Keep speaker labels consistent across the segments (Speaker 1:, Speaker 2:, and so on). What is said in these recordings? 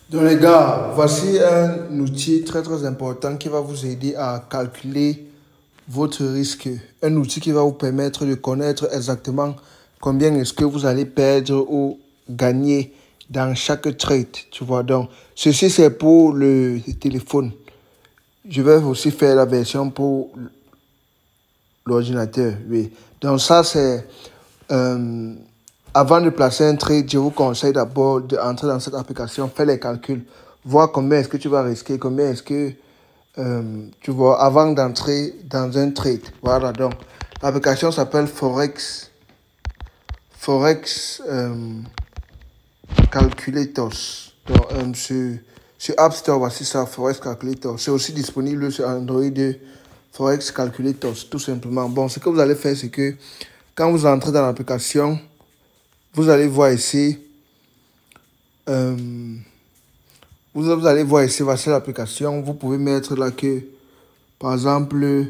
Speaker 1: Donc les gars, voici un outil très important qui va vous aider à calculer votre risque. Un outil qui va vous permettre de connaître exactement combien est-ce que vous allez perdre ou gagner dans chaque trade. Tu vois, donc ceci c'est pour le téléphone. Je vais aussi faire la version pour l'ordinateur. Oui. Donc ça c'est... euh, avant de placer un trade, je vous conseille d'abord d'entrer dans cette application, faire les calculs, voir combien est-ce que tu vas risquer, combien est-ce que tu vois, avant d'entrer dans un trade. Voilà, donc l'application s'appelle Forex Calculators. Donc, sur App Store, voici ça, Forex Calculator. C'est aussi disponible sur Android, Forex Calculators, tout simplement. Bon, ce que vous allez faire, c'est que quand vous entrez dans l'application, vous allez voir ici, vous allez voir ici, voici l'application. Vous pouvez mettre là que, par exemple,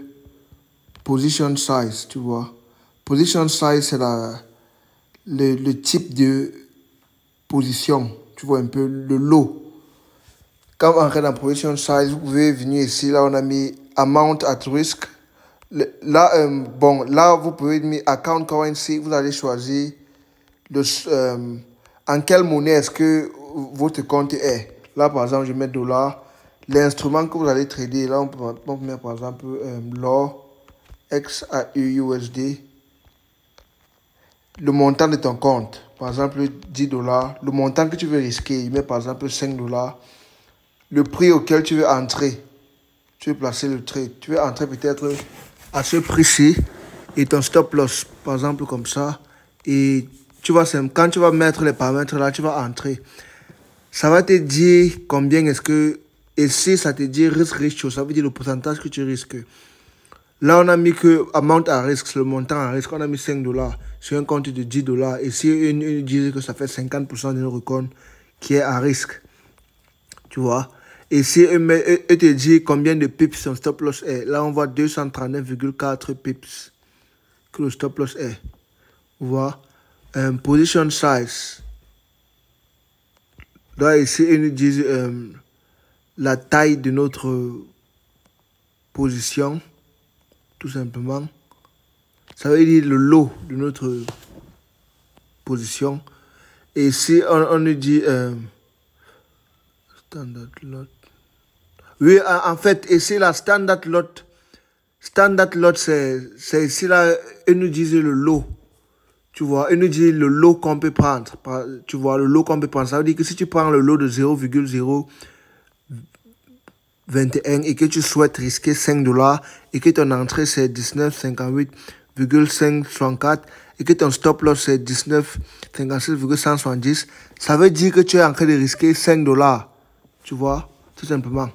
Speaker 1: position size, tu vois. Position size, c'est le type de position, tu vois un peu le lot. Quand vous entrez dans position size, vous pouvez venir ici, là on a mis amount at risk. Là, bon, là vous pouvez mettre account currency, vous allez choisir en quelle monnaie est-ce que votre compte est. Là, par exemple, je mets dollar. L'instrument que vous allez trader, là, on peut mettre par exemple l'or, XAUUSD. Le montant de ton compte, par exemple 10 dollars. Le montant que tu veux risquer, il met par exemple 5 dollars. Le prix auquel tu veux entrer, tu veux placer le trade. Tu veux entrer peut-être à ce prix-ci et ton stop loss, par exemple comme ça. Et tu vois, quand tu vas mettre les paramètres là, tu vas entrer. Ça va te dire combien est-ce que... Et si ça te dit risk ratio, ça veut dire le pourcentage que tu risques. Là, on a mis que amount à risque, le montant à risque, on a mis 5 dollars sur un compte de 10 dollars. Et si ils disent que ça fait 50% de notre compte qui est à risque, tu vois. Et si eux te disent combien de pips son stop loss est, là, on voit 239,4 pips que le stop loss est. Tu vois. Position size. Là, ici, ils nous disent la taille de notre position, tout simplement. Ça veut dire le lot de notre position. Et ici, on nous dit standard lot. Oui, en fait, ici, la standard lot. Standard lot, c'est ici, là, ils nous disent le lot. Tu vois, ils nous disent le lot qu'on peut prendre. Tu vois, le lot qu'on peut prendre. Ça veut dire que si tu prends le lot de 0,021 et que tu souhaites risquer 5 dollars et que ton entrée c'est 19,58,564 et que ton stop loss c'est 19,56,170, ça veut dire que tu es en train de risquer 5 dollars. Tu vois, tout simplement.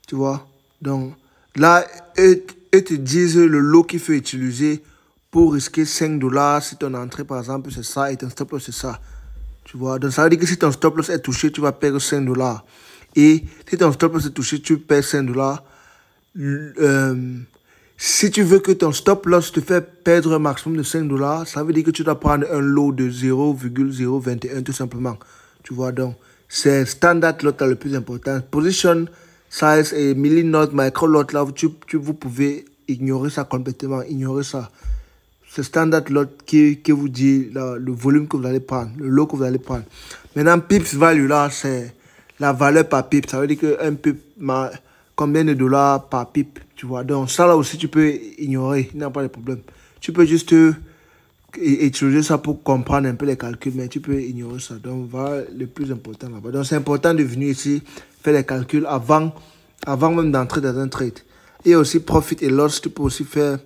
Speaker 1: Tu vois, donc là, ils te disent le lot qu'il faut utiliser pour risquer 5 dollars. Si ton entrée, par exemple, c'est ça et ton stop loss, c'est ça. Tu vois, donc ça veut dire que si ton stop loss est touché, tu vas perdre 5 dollars. Et si ton stop loss est touché, tu perds 5 dollars. Si tu veux que ton stop loss te fait perdre un maximum de 5 dollars, ça veut dire que tu dois prendre un lot de 0,021 tout simplement. Tu vois, donc c'est standard lot le plus important. Position size et milli lot, micro lot, là, vous pouvez ignorer ça complètement, ignorer ça. C'est standard lot qui vous dit là, le volume que vous allez prendre, le lot que vous allez prendre. Maintenant, pips value là, c'est la valeur par pip. Ça veut dire qu'un pip, combien de dollars par pip, tu vois. Donc ça là aussi, tu peux ignorer, il n'y a pas de problème. Tu peux juste utiliser ça pour comprendre un peu les calculs, mais tu peux ignorer ça. Donc voilà le plus important là-bas. Donc c'est important de venir ici, faire les calculs avant même d'entrer dans un trade. Et aussi profit et loss, tu peux aussi faire...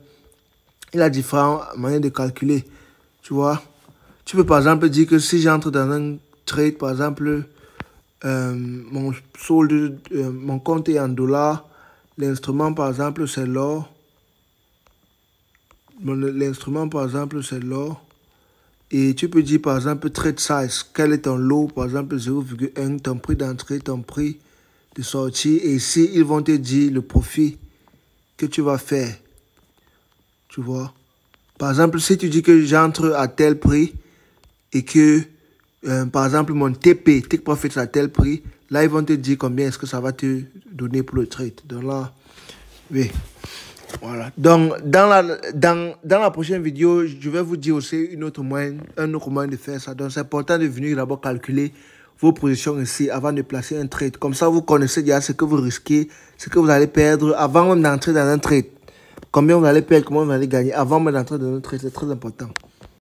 Speaker 1: Il y a différentes manières de calculer, tu vois. Tu peux par exemple dire que si j'entre dans un trade, par exemple, mon solde, mon compte est en dollars, l'instrument par exemple c'est l'or. L'instrument par exemple c'est l'or. Et tu peux dire par exemple trade size, quel est ton lot, par exemple 0,1, ton prix d'entrée, ton prix de sortie. Et ici, ils vont te dire le profit que tu vas faire. Tu vois. Par exemple, si tu dis que j'entre à tel prix et que, par exemple, mon TP, Take Profit, à tel prix, Là, ils vont te dire combien est-ce que ça va te donner pour le trade. Donc là, oui. Voilà. Donc, dans la prochaine vidéo, je vais vous dire aussi un autre moyen de faire ça. Donc, c'est important de venir d'abord calculer vos positions ici avant de placer un trade. Comme ça, vous connaissez déjà ce que vous risquez, ce que vous allez perdre avant même d'entrer dans un trade. Combien vous allez perdre, comment vous allez gagner avant même d'entrer dans un trade. C'est très important.